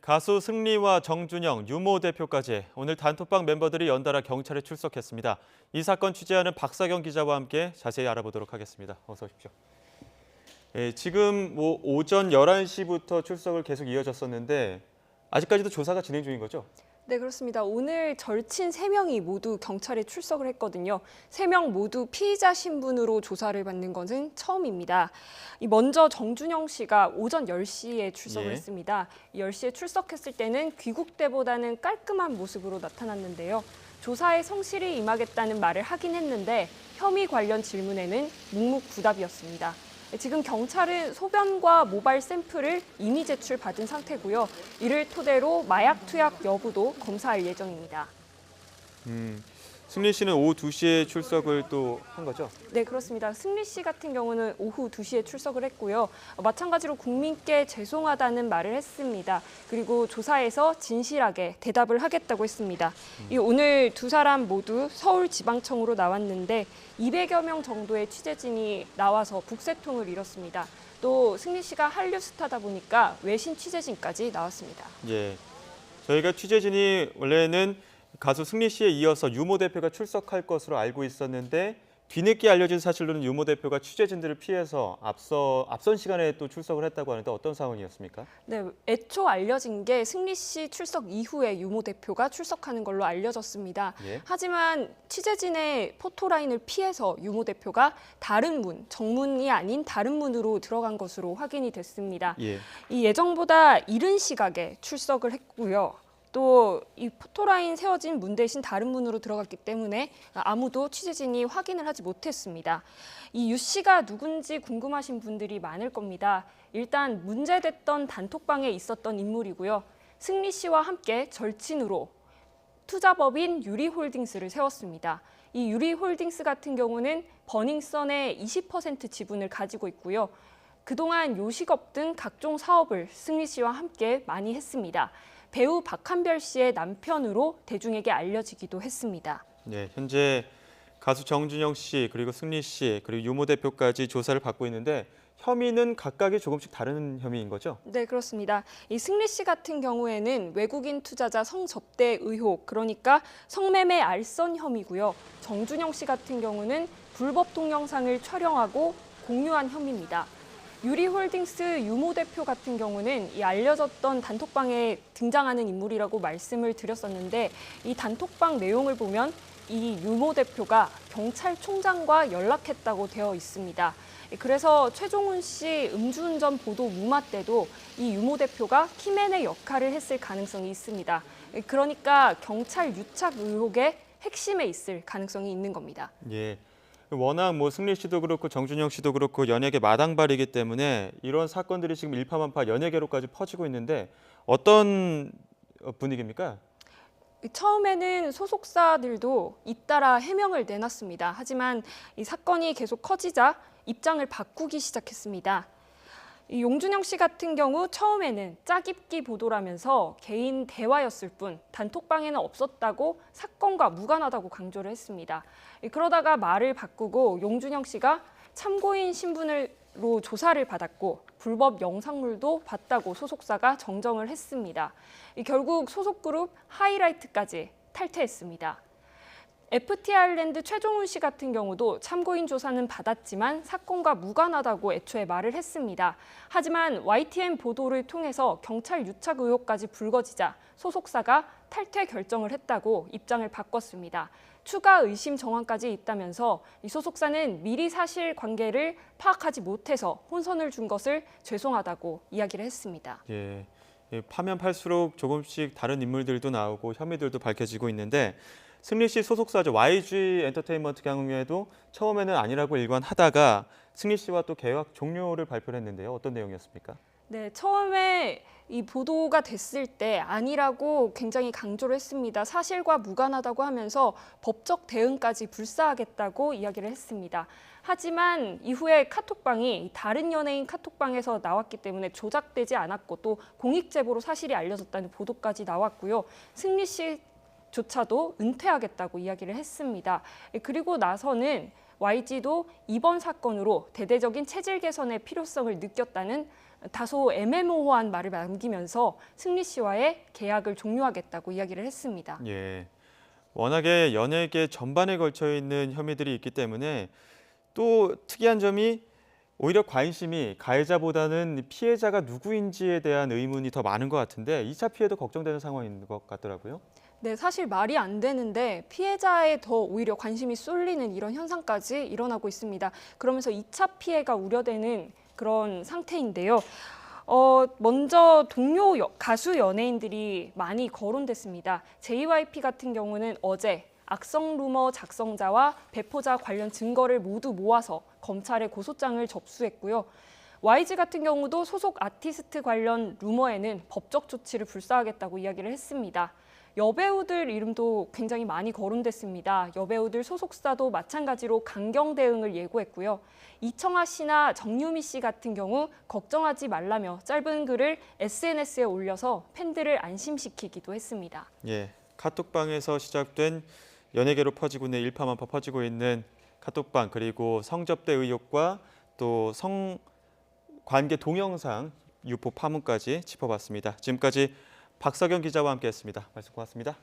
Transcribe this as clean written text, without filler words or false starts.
가수 승리와 정준영, 유모 대표까지 오늘 단톡방 멤버들이 연달아 경찰에 출석했습니다. 이 사건 취재하는 박사경 기자와 함께 자세히 알아보도록 하겠습니다. 어서 오십시오. 지금 오전 11시부터 출석을 계속 이어졌었는데 아직까지도 조사가 진행 중인 거죠? 네, 그렇습니다. 오늘 절친 3명이 모두 경찰에 출석을 했거든요. 3명 모두 피의자 신분으로 조사를 받는 것은 처음입니다. 먼저 정준영 씨가 오전 10시에 출석을 했습니다. 10시에 출석했을 때는 귀국때보다는 깔끔한 모습으로 나타났는데요. 조사에 성실히 임하겠다는 말을 하긴 했는데 혐의 관련 질문에는 묵묵부답이었습니다. 지금 경찰은 소변과 모발 샘플을 이미 제출받은 상태고요. 이를 토대로 마약 투약 여부도 검사할 예정입니다. 승리 씨는 오후 2시에 출석을 또 한 거죠? 네, 그렇습니다. 승리 씨 같은 경우는 오후 2시에 출석을 했고요. 마찬가지로 국민께 죄송하다는 말을 했습니다. 그리고 조사에서 진실하게 대답을 하겠다고 했습니다. 오늘 두 사람 모두 서울지방청으로 나왔는데 200여 명 정도의 취재진이 나와서 북새통을 이뤘습니다. 또 승리 씨가 한류 스타다 보니까 외신 취재진까지 나왔습니다. 예, 저희가 취재진이 원래는 가수 승리 씨에 이어서 유모 대표가 출석할 것으로 알고 있었는데 뒤늦게 알려진 사실로는 유모 대표가 취재진들을 피해서 앞선 시간에 또 출석을 했다고 하는데 어떤 상황이었습니까? 네, 애초 알려진 게 승리 씨 출석 이후에 유모 대표가 출석하는 걸로 알려졌습니다. 예? 하지만 취재진의 포토라인을 피해서 유모 대표가 다른 문, 정문이 아닌 다른 문으로 들어간 것으로 확인이 됐습니다. 예. 이 예정보다 이른 시각에 출석을 했고요. 또 이 포토라인 세워진 문 대신 다른 문으로 들어갔기 때문에 아무도 취재진이 확인을 하지 못했습니다. 이 유 씨가 누군지 궁금하신 분들이 많을 겁니다. 일단 문제됐던 단톡방에 있었던 인물이고요. 승리 씨와 함께 절친으로 투자법인 유리홀딩스를 세웠습니다. 이 유리홀딩스 같은 경우는 버닝썬의 20% 지분을 가지고 있고요. 그동안 요식업 등 각종 사업을 승리 씨와 함께 많이 했습니다. 배우 박한별 씨의 남편으로 대중에게 알려지기도 했습니다. 네, 현재 가수 정준영 씨, 그리고 승리 씨, 그리고 유모 대표까지 조사를 받고 있는데 혐의는 각각이 조금씩 다른 혐의인 거죠? 네, 그렇습니다. 이 승리 씨 같은 경우에는 외국인 투자자 성접대 의혹, 그러니까 성매매 알선 혐의고요. 정준영 씨 같은 경우는 불법 동영상을 촬영하고 공유한 혐의입니다. 유리홀딩스 유모 대표 같은 경우는 이 알려졌던 단톡방에 등장하는 인물이라고 말씀을 드렸었는데 이 단톡방 내용을 보면 이 유모 대표가 경찰총장과 연락했다고 되어 있습니다. 그래서 최종훈 씨 음주운전 보도 무마 때도 이 유모 대표가 키맨의 역할을 했을 가능성이 있습니다. 그러니까 경찰 유착 의혹의 핵심에 있을 가능성이 있는 겁니다. 예. 워낙 승리 씨도 그렇고 정준영 씨도 그렇고 연예계 마당발이기 때문에 이런 사건들이 지금 일파만파 연예계로까지 퍼지고 있는데 어떤 분위기입니까? 처음에는 소속사들도 잇따라 해명을 내놨습니다. 하지만 이 사건이 계속 커지자 입장을 바꾸기 시작했습니다. 이 용준영 씨 같은 경우 처음에는 짜깁기 보도라면서 개인 대화였을 뿐 단톡방에는 없었다고 사건과 무관하다고 강조를 했습니다. 그러다가 말을 바꾸고 용준영 씨가 참고인 신분으로 조사를 받았고 불법 영상물도 봤다고 소속사가 정정을 했습니다. 결국 소속 그룹 하이라이트까지 탈퇴했습니다. FT 아일랜드 최종훈 씨 같은 경우도 참고인 조사는 받았지만 사건과 무관하다고 애초에 말을 했습니다. 하지만 YTN 보도를 통해서 경찰 유착 의혹까지 불거지자 소속사가 탈퇴 결정을 했다고 입장을 바꿨습니다. 추가 의심 정황까지 있다면서 이 소속사는 미리 사실관계를 파악하지 못해서 혼선을 준 것을 죄송하다고 이야기를 했습니다. 예, 파면 팔수록 조금씩 다른 인물들도 나오고 혐의들도 밝혀지고 있는데 승리 씨 소속사죠. YG 엔터테인먼트 경우에도 처음에는 아니라고 일관하다가 승리 씨와 또 계약 종료를 발표를 했는데요. 어떤 내용이었습니까? 네, 처음에 이 보도가 됐을 때 아니라고 굉장히 강조를 했습니다. 사실과 무관하다고 하면서 법적 대응까지 불사하겠다고 이야기를 했습니다. 하지만 이후에 카톡방이 다른 연예인 카톡방에서 나왔기 때문에 조작되지 않았고 또 공익 제보로 사실이 알려졌다는 보도까지 나왔고요. 승리 씨 조차도 은퇴하겠다고 이야기를 했습니다. 그리고 나서는 YG도 이번 사건으로 대대적인 체질 개선의 필요성을 느꼈다는 다소 애매모호한 말을 남기면서 승리 씨와의 계약을 종료하겠다고 이야기를 했습니다. 예. 워낙에 연예계 전반에 걸쳐 있는 혐의들이 있기 때문에 또 특이한 점이 오히려 관심이 가해자보다는 피해자가 누구인지에 대한 의문이 더 많은 것 같은데 2차 피해도 걱정되는 상황인 것 같더라고요. 네, 사실 말이 안 되는데 피해자에 더 오히려 관심이 쏠리는 이런 현상까지 일어나고 있습니다. 그러면서 2차 피해가 우려되는 그런 상태인데요. 먼저 동료 가수 연예인들이 많이 거론됐습니다. JYP 같은 경우는 어제 악성 루머 작성자와 배포자 관련 증거를 모두 모아서 검찰에 고소장을 접수했고요. YG 같은 경우도 소속 아티스트 관련 루머에는 법적 조치를 불사하겠다고 이야기를 했습니다. 여배우들 이름도 굉장히 많이 거론됐습니다. 여배우들 소속사도 마찬가지로 강경 대응을 예고했고요. 이청아 씨나 정유미 씨 같은 경우 걱정하지 말라며 짧은 글을 SNS에 올려서 팬들을 안심시키기도 했습니다. 예. 카톡방에서 시작된 연예계로 퍼지고 있는 일파만파 퍼지고 있는 카톡방 그리고 성접대 의혹과 또 성관계 동영상 유포 파문까지 짚어봤습니다. 지금까지 박석영 기자와 함께했습니다. 말씀 고맙습니다.